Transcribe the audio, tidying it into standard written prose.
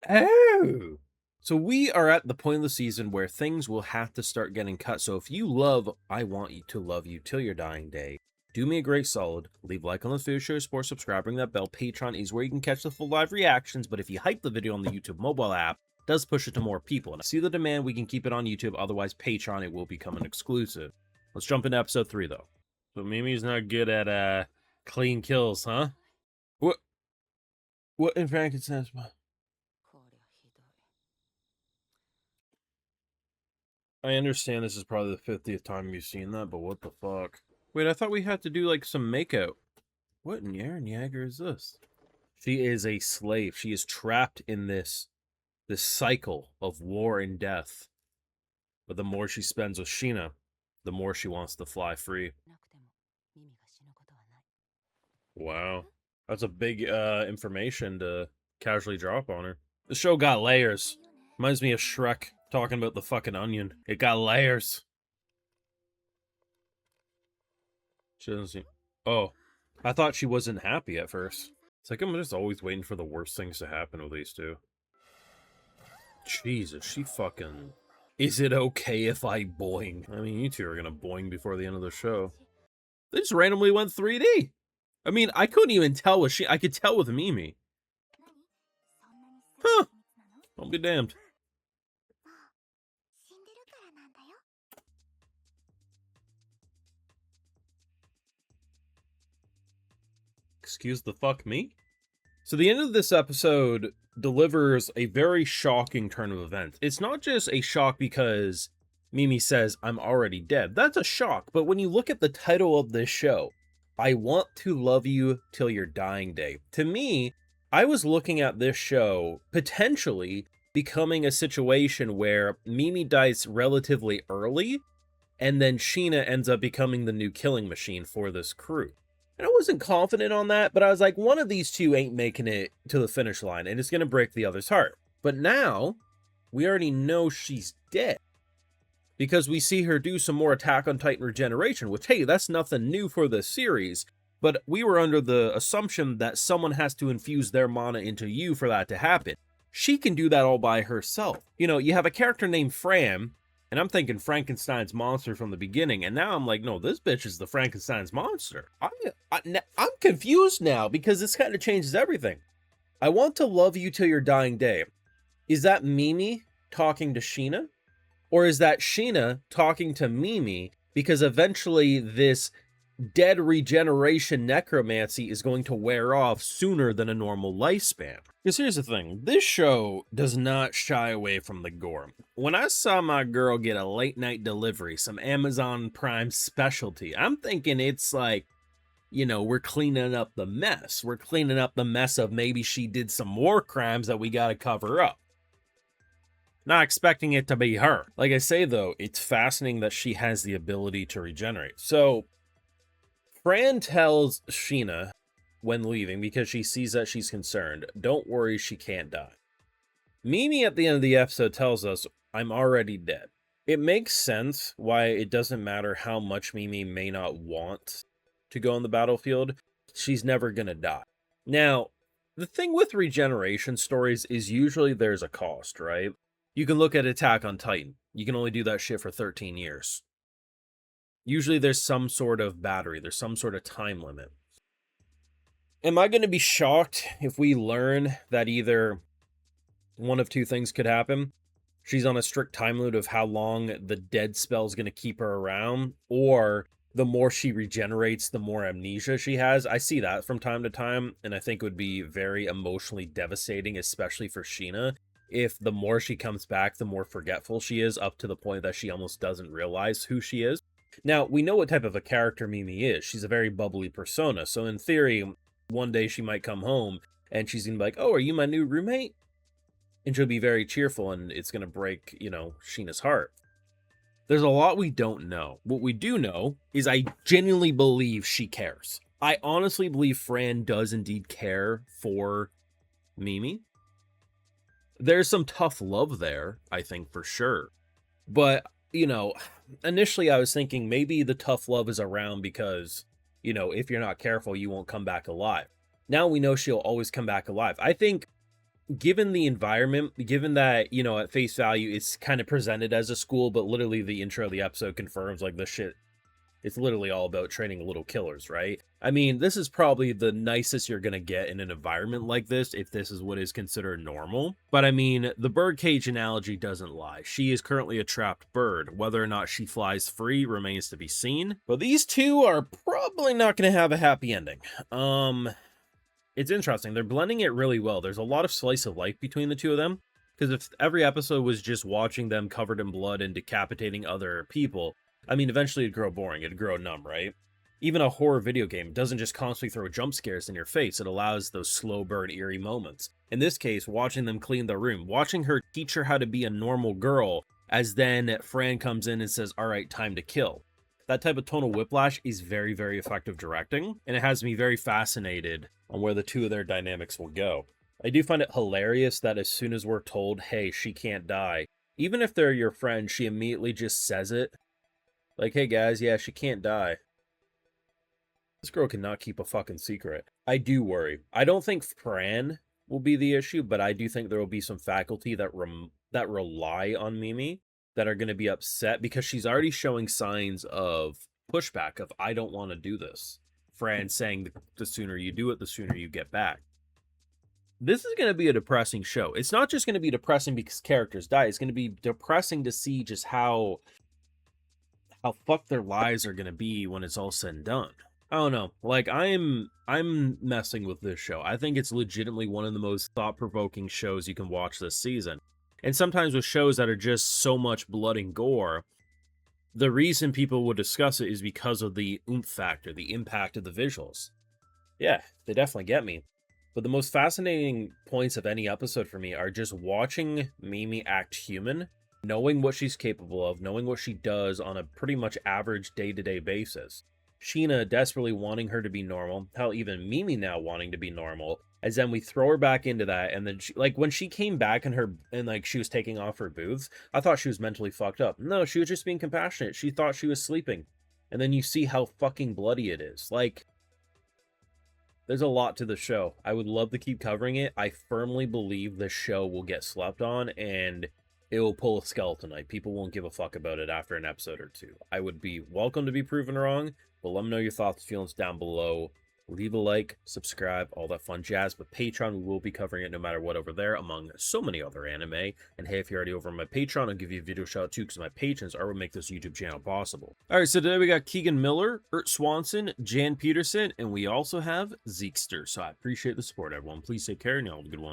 Oh. So we are at the point of the season where things will have to start getting cut. So if you love I Want You to Love You Till Your Dying Day, do me a great solid. Leave a like on the video, share, support, subscribe, ring that bell. Patreon is where you can catch the full live reactions. But if you hype the video on the YouTube mobile app, it does push it to more people. And I see the demand, we can keep it on YouTube. Otherwise, Patreon, it will become an exclusive. Let's jump into episode 3, though. So Mimi's not good at clean kills, huh? What in Frankenstein's... I understand this is probably the 50th time you've seen that, but what the fuck? Wait, I thought we had to do, like, some makeout. What in Eren Yeager is this? She is a slave. She is trapped in this cycle of war and death. But the more she spends with Sheena, the more she wants to fly free. Wow. That's a big information to casually drop on her. The show got layers. Reminds me of Shrek talking about the fucking onion. It got layers. She doesn't seem... Oh. I thought she wasn't happy at first. It's like I'm just always waiting for the worst things to happen with these two. Jesus, she fucking... Is it okay if I boing? I mean, you two are gonna boing before the end of the show. They just randomly went 3D. I mean, I couldn't even tell with I could tell with Mimi. Huh. I'll be damned. Excuse the fuck me? So the end of this episode delivers a very shocking turn of events. It's not just a shock because Mimi says, I'm already dead. That's a shock, but when you look at the title of this show, I Want to Love You Till Your Dying Day. To me, I was looking at this show potentially becoming a situation where Mimi dies relatively early, and then Sheena ends up becoming the new killing machine for this crew. And I wasn't confident on that, but I was like, one of these two ain't making it to the finish line, and it's going to break the other's heart. But now, we already know she's dead. Because we see her do some more Attack on Titan regeneration, which, hey, that's nothing new for this series. But we were under the assumption that someone has to infuse their mana into you for that to happen. She can do that all by herself. You know, you have a character named Fran, and I'm thinking Frankenstein's monster from the beginning, and now I'm like, no, this bitch is the Frankenstein's monster. I'm confused now, because this kind of changes everything. I Want to Love You Till Your Dying Day. Is that Mimi talking to Sheena? Or is that Sheena talking to Mimi? Because eventually this dead regeneration necromancy is going to wear off sooner than a normal lifespan. Because here's the thing, this show does not shy away from the gore. When I saw my girl get a late night delivery, some Amazon Prime specialty, I'm thinking it's like, you know, we're cleaning up the mess. We're cleaning up the mess of maybe she did some war crimes that we gotta cover up. Not expecting it to be her. Like I say though, it's fascinating that she has the ability to regenerate. So Fran tells Sheena when leaving, because she sees that she's concerned, don't worry, she can't die. Mimi at the end of the episode tells us, I'm already dead. It makes sense why it doesn't matter how much Mimi may not want to go on the battlefield, she's never gonna die. Now, the thing with regeneration stories is usually there's a cost, right? You can look at Attack on Titan. You can only do that shit for 13 years. Usually there's some sort of battery. There's some sort of time limit. Am I going to be shocked if we learn that either one of two things could happen? She's on a strict time limit of how long the dead spell is going to keep her around, or the more she regenerates, the more amnesia she has. I see that from time to time, and I think it would be very emotionally devastating, especially for Sheena, if the more she comes back, the more forgetful she is, up to the point that she almost doesn't realize who she is. Now, we know what type of a character Mimi is. She's a very bubbly persona, so in theory, one day she might come home, and she's gonna be like, oh, are you my new roommate? And she'll be very cheerful, and it's gonna break, you know, Sheena's heart. There's a lot we don't know. What we do know is I genuinely believe she cares. I honestly believe Fran does indeed care for Mimi. There's some tough love there, I think, for sure. But, you know, initially I was thinking maybe the tough love is around because, you know, if you're not careful, you won't come back alive. Now we know she'll always come back alive. I think given the environment, given that, you know, at face value, it's kind of presented as a school, but literally the intro of the episode confirms like this shit. It's literally all about training little killers, right? I mean, this is probably the nicest you're going to get in an environment like this, if this is what is considered normal. But I mean, the birdcage analogy doesn't lie. She is currently a trapped bird. Whether or not she flies free remains to be seen. But these two are probably not going to have a happy ending. It's interesting. They're blending it really well. There's a lot of slice of life between the two of them. Because if every episode was just watching them covered in blood and decapitating other people, I mean, eventually it'd grow boring, it'd grow numb, right? Even a horror video game doesn't just constantly throw jump scares in your face, it allows those slow burn, eerie moments. In this case, watching them clean the room, watching her teach her how to be a normal girl, as then Fran comes in and says, all right, time to kill. That type of tonal whiplash is very, very effective directing, and it has me very fascinated on where the two of their dynamics will go. I do find it hilarious that as soon as we're told, hey, she can't die, even if they're your friend, she immediately just says it. Like, hey guys, yeah, she can't die. This girl cannot keep a fucking secret. I do worry. I don't think Fran will be the issue, but I do think there will be some faculty that rely on Mimi that are going to be upset because she's already showing signs of pushback of, I don't want to do this. Fran saying the sooner you do it, the sooner you get back. This is going to be a depressing show. It's not just going to be depressing because characters die. It's going to be depressing to see just how fucked their lives are gonna be when it's all said and done. I don't know. Like, I'm messing with this show. I think it's legitimately one of the most thought-provoking shows you can watch this season. And sometimes with shows that are just so much blood and gore, the reason people would discuss it is because of the oomph factor, the impact of the visuals. Yeah, they definitely get me. But the most fascinating points of any episode for me are just watching Mimi act human, knowing what she's capable of, knowing what she does on a pretty much average day-to-day basis. Sheena desperately wanting her to be normal, hell, even Mimi now wanting to be normal, as then we throw her back into that, and then she, like, when she came back and she was taking off her boots, I thought she was mentally fucked up. No, she was just being compassionate. She thought she was sleeping. And then you see how fucking bloody it is. Like, there's a lot to the show. I would love to keep covering it. I firmly believe this show will get slept on, and it will pull a skeleton night. People won't give a fuck about it after an episode or two. I would be welcome to be proven wrong, but let me know your thoughts and feelings down below. Leave a like, subscribe, all that fun jazz. But Patreon, we will be covering it no matter what over there, among so many other anime. And hey, if you're already over on my Patreon, I'll give you a video shout out too, because my patrons are what make this YouTube channel possible. Alright, so today we got Keegan Miller, Ert Swanson, Jan Peterson, and we also have Zeekster. So I appreciate the support, everyone. Please take care, and y'all have a good one.